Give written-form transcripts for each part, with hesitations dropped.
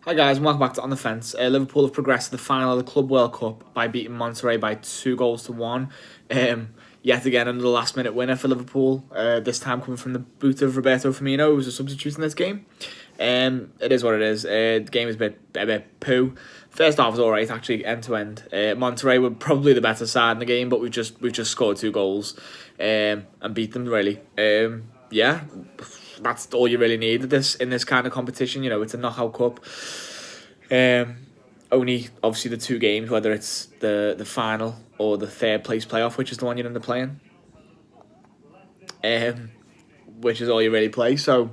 Hi guys, and welcome back to On the Fence. Liverpool have progressed to the final of the Ckub World Cup by beating Monterrey by 2 goals to 1. Yet again, another last-minute winner for Liverpool. This time coming from the boot of Roberto Firmino, who was a substitute in this game. It is what it is. The game is a bit poo. First half was alright, actually, end to end. Monterrey were probably the better side in the game, but we've just scored 2 goals and beat them really. Yeah, that's all you really need in this kind of competition. You know, it's a knockout cup. Um, Only obviously the 2 games, whether it's the final or the third place playoff, which is the one you're in the playing, um, which is all you really play. So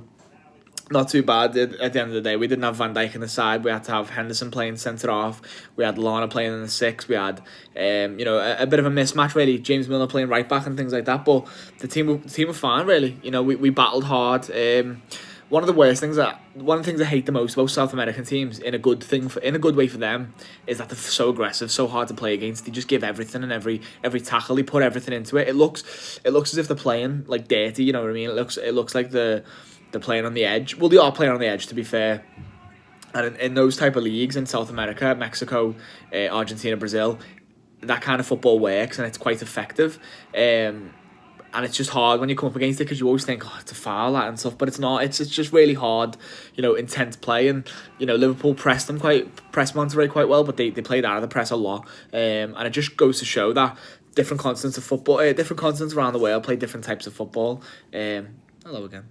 not too bad at the end of the day. We didn't have Van Dijk in the side. We had to have Henderson playing centre half. We had Lana playing in the six. We had a bit of a mismatch really. James Milner playing right back and things like that. But the team were fine really. You know, we battled hard. One of the things I hate the most about South American teams, in a good way for them, is that they're so aggressive, so hard to play against. They just give everything, and every tackle they put everything into it. It looks as if they're playing like dirty. You know what I mean? It looks like they're playing on the edge. Well, they are playing on the edge, to be fair. And in those type of leagues in South America, Mexico, Argentina, Brazil, that kind of football works and it's quite effective. And it's just hard when you come up against it because you always think, oh, it's a foul, that and stuff, but it's not. It's just really hard, intense play. And Liverpool pressed Monterrey quite well, but they played out of the press a lot. And it just goes to show that different continents of football, different continents around the world play different types of football. Hello again.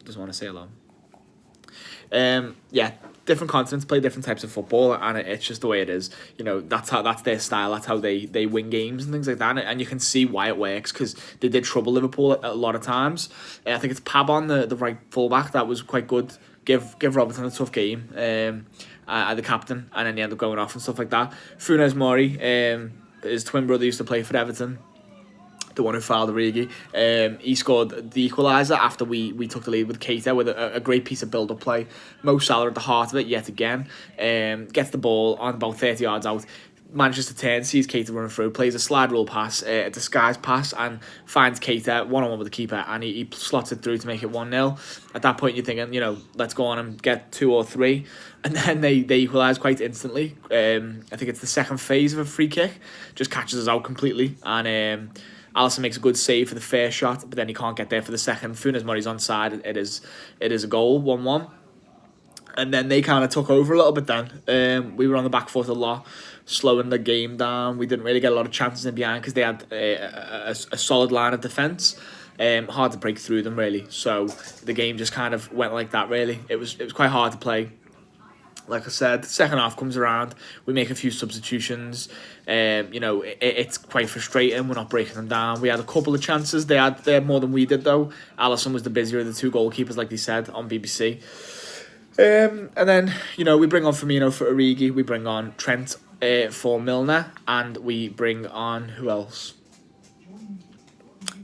Just want to say hello. Yeah, different continents play different types of football, and it's just the way it is. That's their style. That's how they win games and things like that. And you can see why it works because they did trouble Liverpool a lot of times. I think it's Pabon, the right fullback, that was quite good. Give Robertson a tough game. The captain, and then he ended up going off and stuff like that. Funes Mori, his twin brother used to play for Everton, the one who fouled Origi. He scored the equaliser after we took the lead with Keita with a great piece of build-up play. Mo Salah at the heart of it yet again. Gets the ball on about 30 yards out, manages to turn, sees Keita running through, plays a slide rule pass, a disguise pass, and finds Keita one-on-one with the keeper, and he slots it through to make it 1-0. At that point, you're thinking, let's go on and get 2 or 3. And then they equalise quite instantly. I think it's the second phase of a free kick. Just catches us out completely. And Alisson makes a good save for the first shot, but then he can't get there for the second. Funes Mori's onside. It is a goal, 1-1. And then they kind of took over a little bit then. We were on the back foot a lot, slowing the game down. We didn't really get a lot of chances in behind because they had a solid line of defence. Hard to break through them, really. So the game just kind of went like that, really. It was quite hard to play. Like I said, second half comes around, we make a few substitutions. It's quite frustrating. We're not breaking them down. We had a couple of chances. They had more than we did, though. Alisson was the busier of the 2 goalkeepers, like they said on BBC. And then, we bring on Firmino for Origi. We bring on Trent for Milner. And we bring on, who else?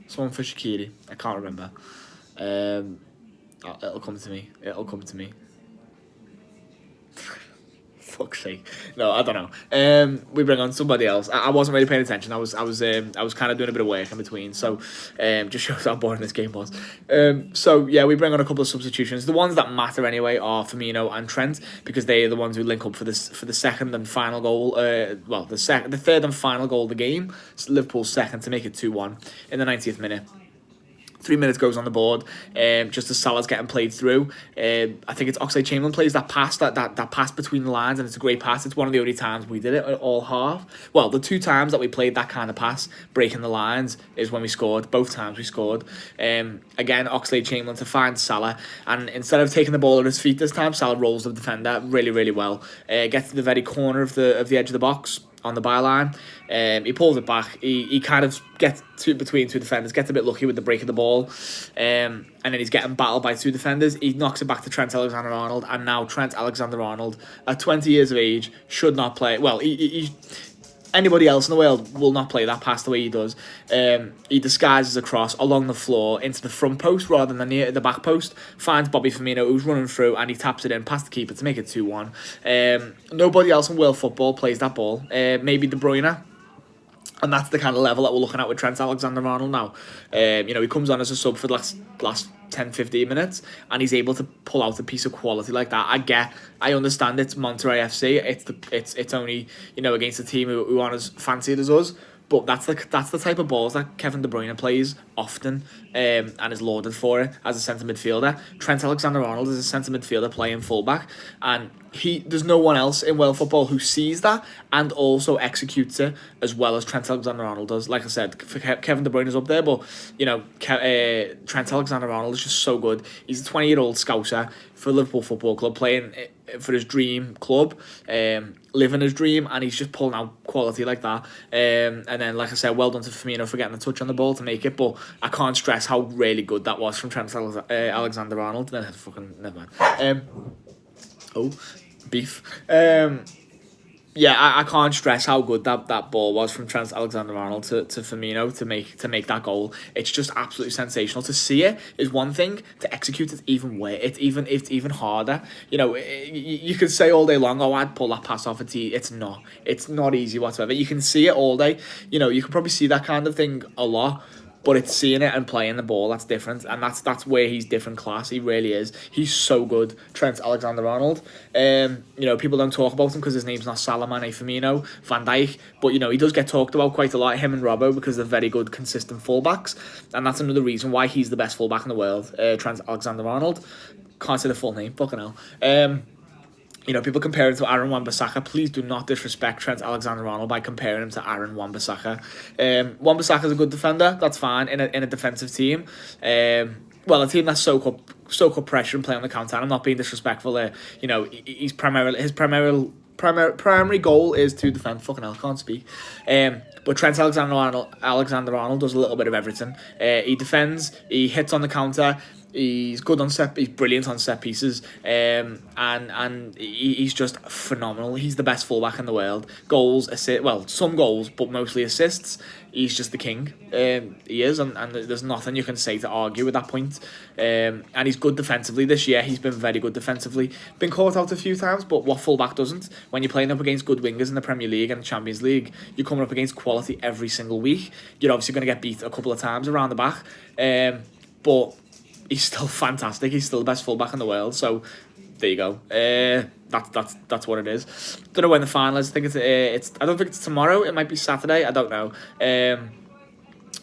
Someone for Shaqiri. I can't remember. It'll come to me. Fuck's sake. No, I don't know. We bring on somebody else. I wasn't really paying attention. I was kind of doing a bit of work in between. So, just shows how boring this game was. We bring on a couple of substitutions. The ones that matter anyway are Firmino and Trent because they are the ones who link up for the second and final goal. The third and final goal of the game. It's Liverpool's second to make it 2-1 in the 90th minute. 3 minutes goes on the board, just as Salah's getting played through. I think it's Oxlade-Chamberlain plays that pass, that pass between the lines, and it's a great pass. It's one of the only times we did it all half. Well, the 2 times that we played that kind of pass, breaking the lines, is when we scored. Both times we scored. Again, Oxlade-Chamberlain to find Salah, and instead of taking the ball at his feet this time, Salah rolls the defender really, really well. Gets to the very corner of the edge of the box, on the byline. He pulls it back. He kind of gets between 2 defenders, gets a bit lucky with the break of the ball, and then he's getting battled by 2 defenders. He knocks it back to Trent Alexander-Arnold, and now Trent Alexander-Arnold, at 20 years of age, should not play. Well, anybody else in the world will not play that pass the way he does. He disguises across along the floor into the front post rather than near the back post. Finds Bobby Firmino, who's running through, and he taps it in past the keeper to make it 2-1. Nobody else in world football plays that ball. Maybe De Bruyne. And that's the kind of level that we're looking at with Trent Alexander-Arnold now. He comes on as a sub for the last 10, 15 minutes, and he's able to pull out a piece of quality like that. I understand it's Monterrey FC. It's only against a team who aren't as fancied as us. But that's the type of balls that Kevin De Bruyne plays often, and is lauded for it as a centre midfielder. Trent Alexander-Arnold is a centre midfielder playing fullback, and there's no one else in world football who sees that and also executes it as well as Trent Alexander-Arnold does. Like I said, Kevin De Bruyne is up there, but Trent Alexander-Arnold is just so good. He's a 20-year-old Scouser for Liverpool Football Club, playing for his dream club, living his dream, and he's just pulling out quality like that. And then, like I said, well done to Firmino for getting a touch on the ball to make it, but I can't stress how really good that was from Trent Alexander-Arnold. Then never mind. Beef. I can't stress how good that ball was from Trent Alexander-Arnold to Firmino to make that goal. It's just absolutely sensational. To see it is one thing. To execute it it's even harder. You could say all day long, "Oh, I'd pull that pass off a tee." It's not. It's not easy whatsoever. You can see it all day. You can probably see that kind of thing a lot. But it's seeing it and playing the ball that's different, and that's where he's different class. He really is. He's so good, Trent Alexander-Arnold. People don't talk about him because his name's not Salah, Mane, Firmino, Van Dijk, but he does get talked about quite a lot. Him and Robbo, because they're very good, consistent fullbacks, and that's another reason why he's the best fullback in the world. Trent Alexander-Arnold. Can't say the full name. Fucking hell. People compare him to Aaron Wan-Bissaka. Please do not disrespect Trent Alexander-Arnold by comparing him to Aaron Wan-Bissaka. Wan-Bissaka's a good defender. That's fine in a defensive team. A team that's soak up pressure and play on the counter. I'm not being disrespectful there. His primary goal is to defend. Fucking hell, can't speak. But Trent Alexander-Arnold does a little bit of everything. He defends. He hits on the counter. He's good on he's brilliant on set pieces, and he's just phenomenal. He's the best fullback in the world. Goals, assists, some goals, but mostly assists. He's just the king. He is, and there's nothing you can say to argue with that point. And he's good defensively this year. He's been very good defensively. Been caught out a few times, but what fullback doesn't? When you're playing up against good wingers in the Premier League and the Champions League, you're coming up against quality every single week. You're obviously going to get beat a couple of times around the back, but he's still fantastic. He's still the best fullback in the world. So there you go. That's what it is. Don't know when the final is. I think it's. I don't think it's tomorrow. It might be Saturday. I don't know.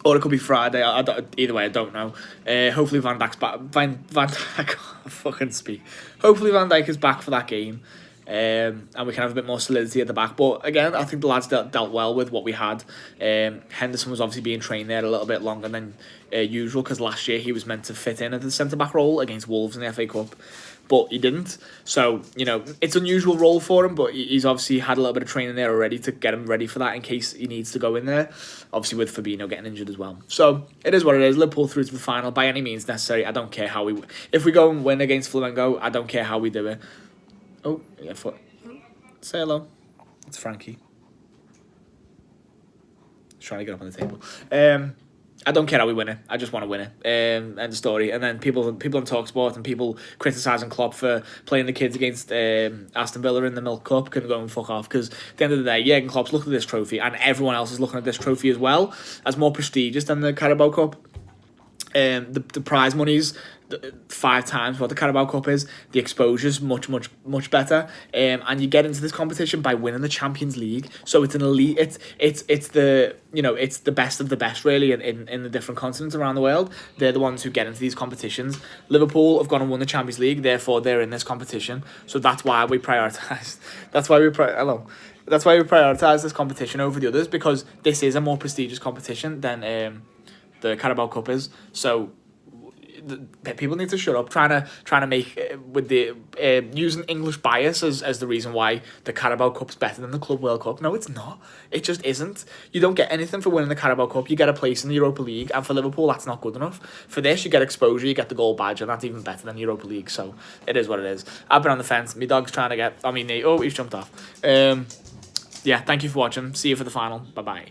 Or it could be Friday. Either way, I don't know. Hopefully Van Dijk's back. I can't fucking speak. Hopefully Van Dijk is back for that game. And we can have a bit more solidity at the back. But again, I think the lads dealt well with what we had. Henderson was obviously being trained there a little bit longer than usual, because last year he was meant to fit in at the centre-back role against Wolves in the FA Cup, but he didn't. So, it's an unusual role for him, but he's obviously had a little bit of training there already to get him ready for that in case he needs to go in there. Obviously with Fabinho getting injured as well. So, it is what it is. Liverpool through to the final by any means necessary. I don't care how if we go and win against Flamengo, I don't care how we do it. Oh, yeah, say hello. It's Frankie. He's trying to get up on the table. I don't care how we win it. I just want to win it. End of story. And then people on TalkSport and people criticising Klopp for playing the kids against Aston Villa in the Milk Cup can go and fuck off. Because at the end of the day, Jurgen Klopp's looking at this trophy, and everyone else is looking at this trophy as well as more prestigious than the Carabao Cup. The prize money's 5 times what the Carabao Cup is. The exposure's much better, and you get into this competition by winning the Champions League. So it's an elite. It's the it's the best of the best really in the different continents around the world. They're the ones who get into these competitions. Liverpool have gone and won the Champions League, therefore they're in this competition. So that's why we prioritise. That's why we prioritise this competition over the others, because this is a more prestigious competition than the Carabao Cup is. So people need to shut up trying to make with the using English bias as the reason why the Carabao Cup's better than the Ckub World Cup. No, it's not. It just isn't. You don't get anything for winning the Carabao Cup. You get a place in the Europa League, and for Liverpool that's not good enough. For this you get exposure, you get the gold badge, and that's even better than Europa League. So it is what it is. I've been on the fence. My dog's trying to get he's jumped off. Thank you for watching. See you for the final. Bye bye.